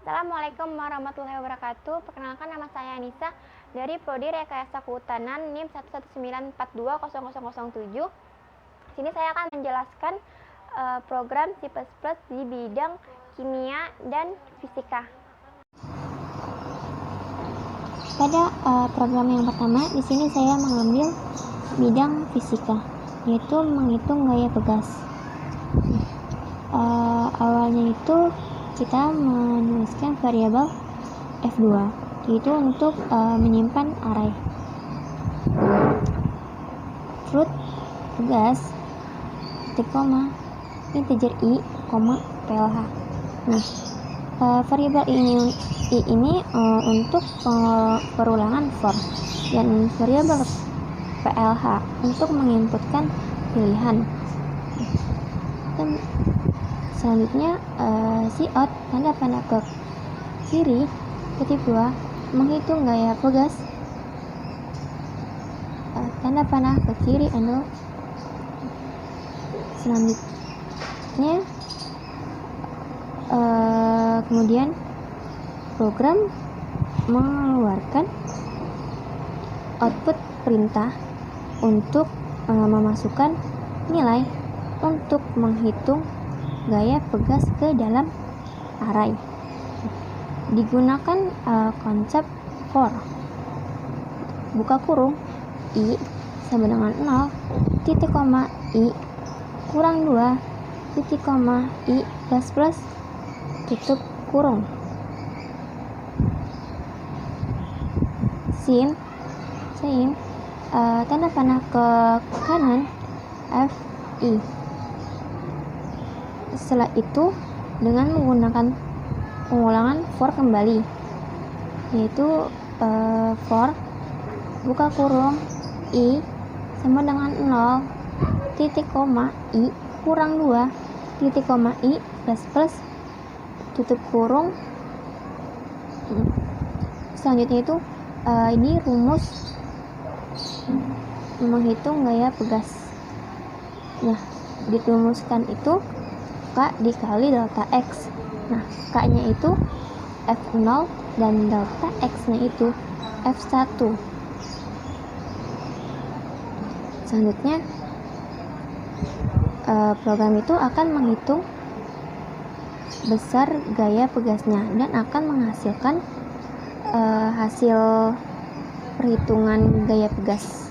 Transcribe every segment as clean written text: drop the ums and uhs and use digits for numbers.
Assalamualaikum warahmatullahi wabarakatuh. Perkenalkan, nama saya Anissa dari Prodi Rekayasa Kehutanan NIM 119420007. Sini saya akan menjelaskan program C++ di bidang kimia dan fisika. Pada program yang pertama, di sini saya mengambil bidang fisika, yaitu menghitung gaya pegas. Awalnya itu kita menuliskan variabel F2, yaitu untuk menyimpan array float pegas titik koma integer i koma plh. Nah, variabel i ini untuk perulangan for, dan variabel plh untuk menginputkan pilihan. Dan selanjutnya cout tanda panah ke kiri kutip 2 menghitung gaya pegas, tanda panah ke kiri endo. Selanjutnya kemudian program mengeluarkan output perintah untuk memasukkan nilai untuk menghitung gaya pegas ke dalam array. Digunakan konsep for, buka kurung i sama dengan 0 titik koma i kurang 2 titik koma i plus tutup kurung. Sin tanda panah ke kanan fi. Setelah itu dengan menggunakan pengulangan for kembali, yaitu for buka kurung i sama dengan 0 titik koma i kurang 2 titik koma i plus tutup kurung. Selanjutnya itu ini rumus menghitung gaya pegas. Nah, dirumuskan itu K dikali delta X. Nah, K-nya itu F0 dan delta X-nya itu F1. Selanjutnya, program itu akan menghitung besar gaya pegasnya dan akan menghasilkan hasil perhitungan gaya pegas.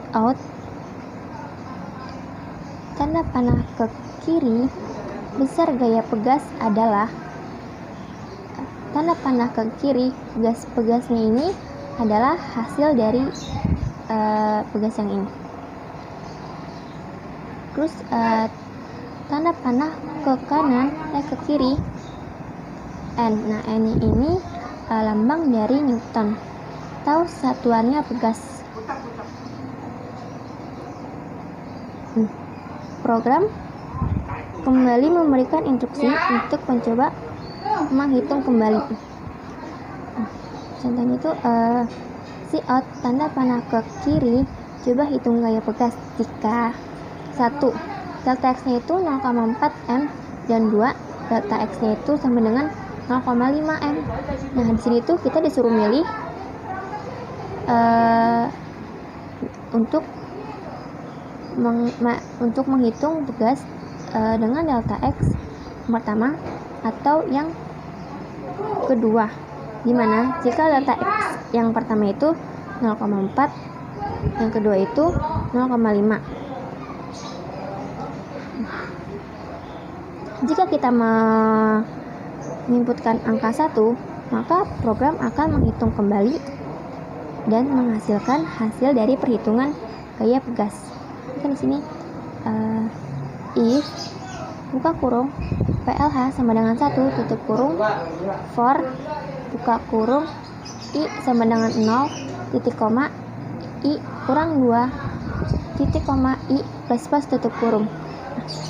Cout tanda panah ke kiri besar gaya pegas adalah tanda panah ke kiri pegasnya ini adalah hasil dari pegas yang ini. Terus tanda panah ke kanan ke kiri N. Nah, N ini lambang dari Newton atau satuannya pegas. Program kembali memberikan instruksi untuk mencoba menghitung kembali. Contohnya itu cout tanda panah ke kiri, coba hitung gaya pegas jika 1 delta x-nya itu 0,4 m dan 2 delta x-nya itu sama dengan 0,5 m. Nah, di sini tuh kita disuruh milih untuk menghitung pegas dengan delta x pertama atau yang kedua, dimana jika delta x yang pertama itu 0,4, yang kedua itu 0,5. Jika kita menginputkan angka 1, maka program akan menghitung kembali dan menghasilkan hasil dari perhitungan gaya pegas. Kan di sini if buka kurung plh sama dengan 1 tutup kurung for buka kurung i sama dengan 0 titik koma i kurang 2 titik koma i plus tutup kurung.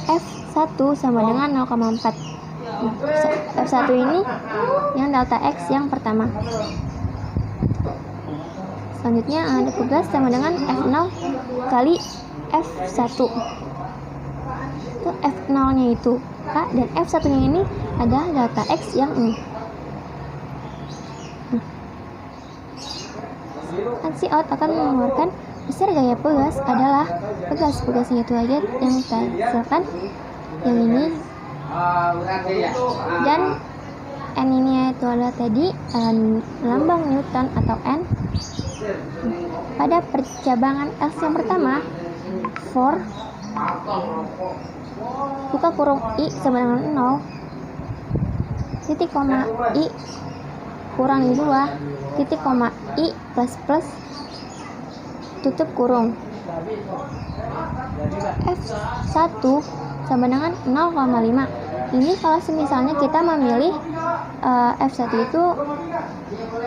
F1 sama dengan 0,4. F1 ini yang delta X yang pertama. Selanjutnya ada pegas sama dengan F0 kali F1. F0-nya itu K dan F1-nya ini adalah delta X yang ini. Cout akan mengeluarkan besar gaya pegas adalah pegasnya itu aja yang dihasilkan yang ini, dan N ini itu adalah tadi lambang Newton atau N. Pada percabangan X yang pertama, for buka kurung I sama dengan 0, titik koma I kurangi 2, titik koma I plus plus, tutup kurung. F1 sama dengan 0,5. Ini kalau misalnya kita memilih F1 itu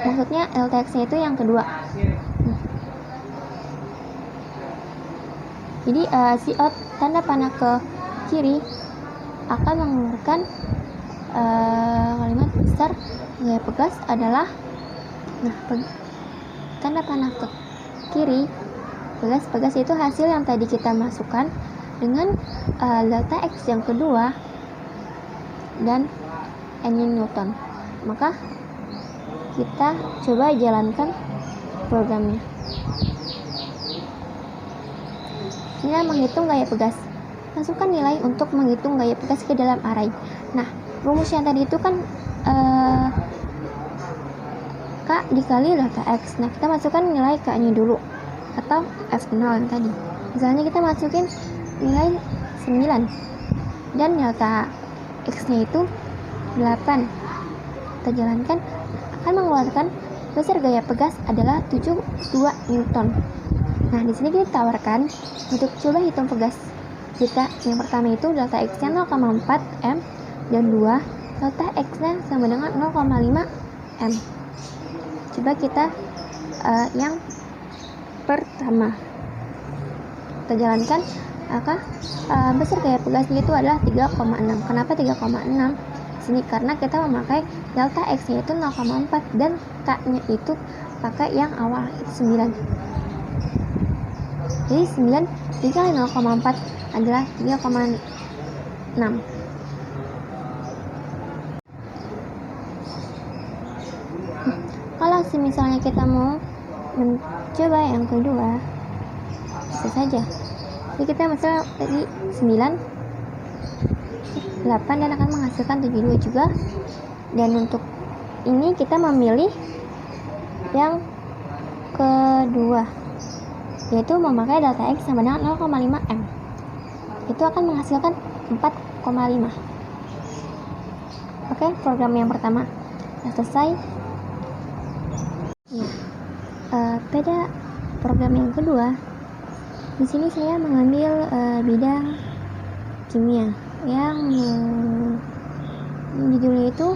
maksudnya LTX-nya itu yang kedua. Jadi Cout tanda panah ke kiri akan mengeluarkan kalimat besar gaya pegas adalah tanda panah ke kiri pegas itu hasil yang tadi kita masukkan dengan delta X yang kedua dan N Newton. Maka kita coba jalankan programnya. Nilai menghitung gaya pegas. Masukkan nilai untuk menghitung gaya pegas ke dalam array. Nah, rumus yang tadi itu kan K dikali delta X. Nah, kita masukkan nilai K-nya dulu atau F0 yang tadi. Misalnya kita masukin nilai 9 dan delta X-nya itu 8. Kita jalankan akan mengeluarkan besar gaya pegas adalah 72 Newton. Nah, di sini kita tawarkan untuk coba hitung pegas kita. Yang pertama itu delta X-nya 0,4 M dan 2 delta X-nya sama dengan 0,5 M. Coba kita yang pertama kita jalankan, maka besar gaya pegasnya itu adalah 3,6. Kenapa 3,6? Sini karena kita memakai delta X-nya itu 0,4 dan K-nya itu pakai yang awal itu 9. Jadi 9 dikali 0,4 adalah 3,6. Kalau misalnya kita mau mencoba yang kedua, bisa saja. Jadi kita misalnya tadi 9, 8 dan akan menghasilkan 72 juga. Dan untuk ini kita memilih yang kedua, yaitu memakai delta X sama dengan 0,5 M. Itu akan menghasilkan 4,5. Oke, program yang pertama sudah selesai. Ya, pada program yang kedua, di sini saya mengambil bidang kimia yang judulnya itu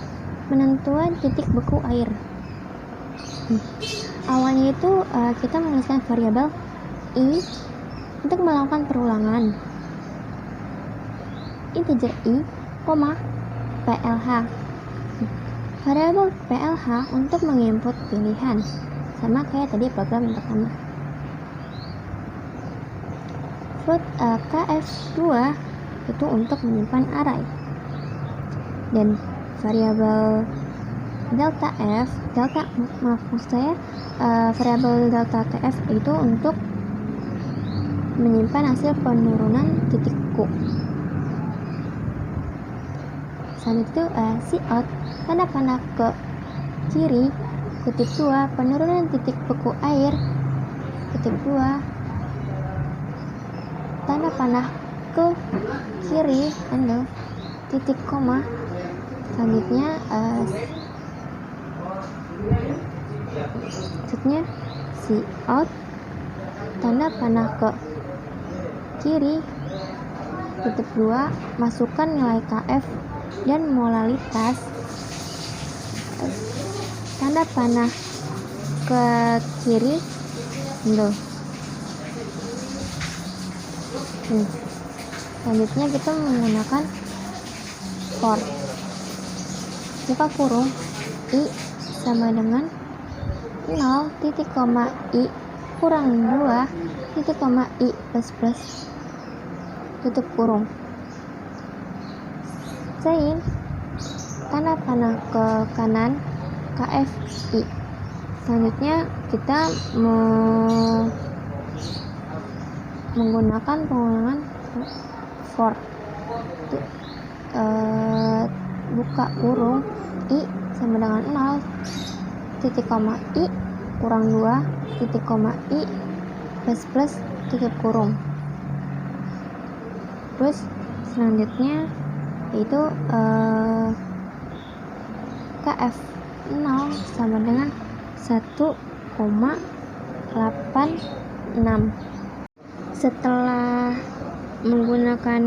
penentuan titik beku air. Awalnya itu kita menuliskan variabel I untuk melakukan perulangan integer I, PLH. Variabel PLH untuk menginput pilihan, sama kayak tadi program yang pertama. Float KF2 itu untuk menyimpan array, dan variabel delta F, variabel delta TF itu untuk menyimpan hasil penurunan titik Q. Selanjutnya Cout tanda panah ke kiri kutip 2 penurunan titik beku air kutip 2 tanda panah ke kiri titik koma. Selanjutnya Cout tanda panah ke kiri kutip 2 masukkan nilai KF dan molalitas tanda panah ke kiri selanjutnya kita menggunakan for buka kurung I sama dengan 0 titik koma I kurangi 2 titik koma I plus plus tutup kurung. Selesaiin. Tanda panah ke kanan KFI. Selanjutnya kita menggunakan pengulangan for. Buka kurung I sama dengan 0 titik koma I kurang 2 titik koma I plus tutup kurung. Terus selanjutnya yaitu KF 0 sama dengan 1,86. Setelah menggunakan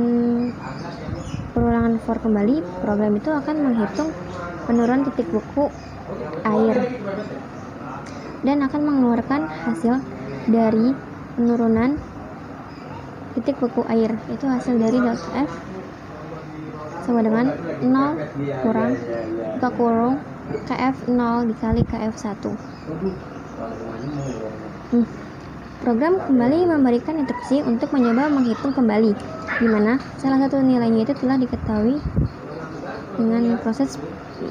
perulangan for kembali, program itu akan menghitung penurunan titik beku air dan akan mengeluarkan hasil dari penurunan titik beku air. Itu hasil dari delta F sama dengan 0 kurang buka kurung KF 0 dikali KF 1. Program kembali memberikan instruksi untuk mencoba menghitung kembali, di mana salah satu nilainya itu telah diketahui dengan proses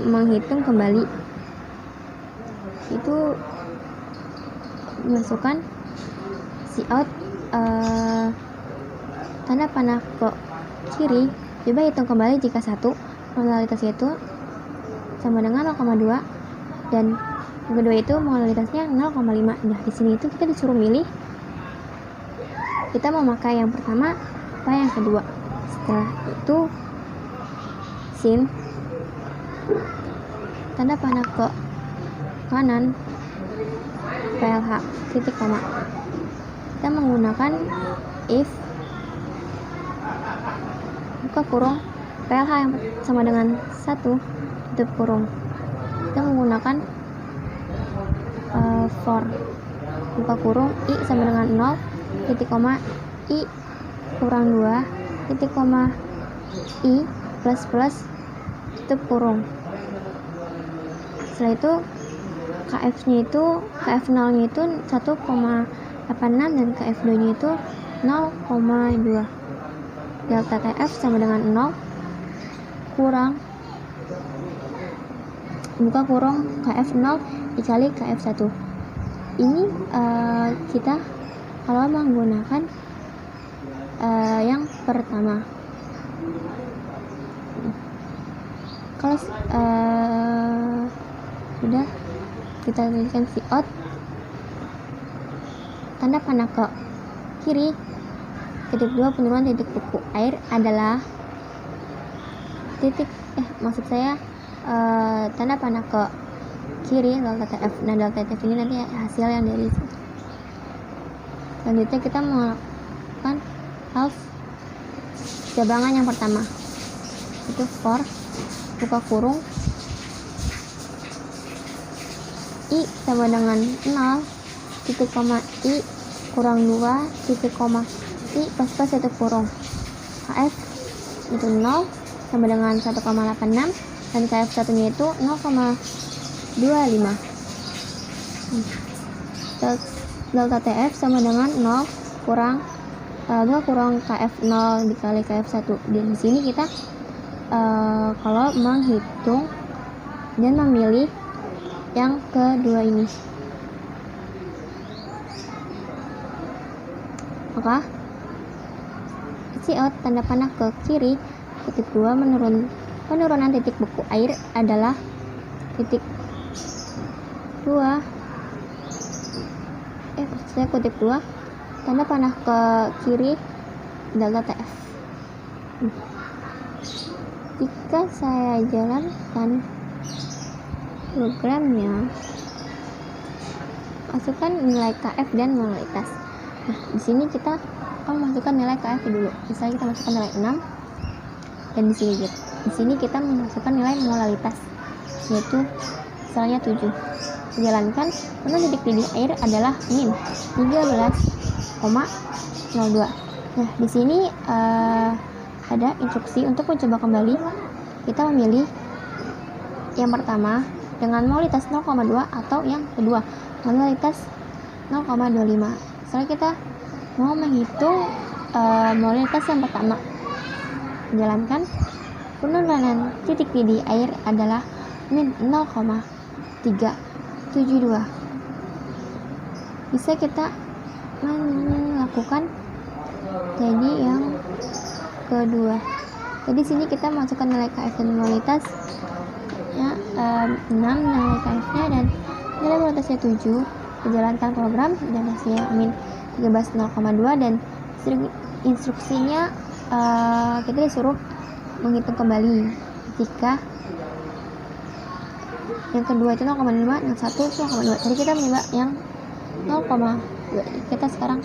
menghitung kembali. Itu dimasukkan cout tanda panah ke kiri. Coba hitung kembali jika satu modalitas itu sama dengan 0,2 dan kedua itu modalitasnya 0,5. Nah, di sini itu kita disuruh milih kita mau pakai yang pertama apa yang kedua. Setelah itu sin tanda panah ke kanan PLH titik koma. Kita menggunakan if buka kurung PLH yang sama dengan 1 tutup kurung. Kita menggunakan for buka kurung I sama dengan 0 titik koma I kurang 2 titik koma I plus tutup kurung. Setelah itu KF0 nya itu 1,86 dan KF2 nya itu 0,2. Delta TF sama dengan 0 kurang buka kurung KF0 dikali KF1. Ini kita kalau menggunakan yang pertama. Kalau sudah kita tuliskan cout tanda panah ke kiri. Titik 2 penurunan titik beku air adalah tanda panah ke kiri delta TF. Nah, delta TF ini nanti hasil yang dari sini. Selanjutnya kita melakukan half cabangan yang pertama, itu for buka kurung I sama dengan 0 titik koma I kurang 2 titik koma I plus satu kurung. KF itu 0 sama dengan 1,86 dan KF1 nya itu 0,25. Delta TF sama dengan 0 kurang KF0 dikali KF1. Dan di sini kita kalau menghitung dan memilih yang kedua ini, maka cout tanda panah ke kiri titik 2 penurunan titik beku air adalah titik 2 kutip 2 tanda panah ke kiri delta TF. Jika saya jalankan programnya, masukkan nilai KF dan molalitas. Nah, di sini kita akan masukkan nilai KF dulu. Misalnya kita masukkan nilai 6 dan di sini kita memasukkan nilai molalitas yaitu misalnya 7. Jalankan penurunan titik didih air adalah min 13,02. Nah, di sini ada instruksi untuk mencoba kembali. Kita memilih yang pertama dengan molalitas 0,2 atau yang kedua molalitas 0,25. Setelah kita mau menghitung molalitas yang pertama, jalankan penurunan titik didih air adalah min 0,372. Bisa kita melakukan jadi yang kedua. Jadi sini kita masukkan nilai KF dan mobilitas ya, 6 nilai KF-nya dan nilai mobilitasnya 7, dijalankan program dan hasilnya min 13,0,2 dan instruksinya kita disuruh menghitung kembali ketika yang kedua itu 0,5, yang satu itu 0,2. Tadi kita mencoba yang 0,2. Kita sekarang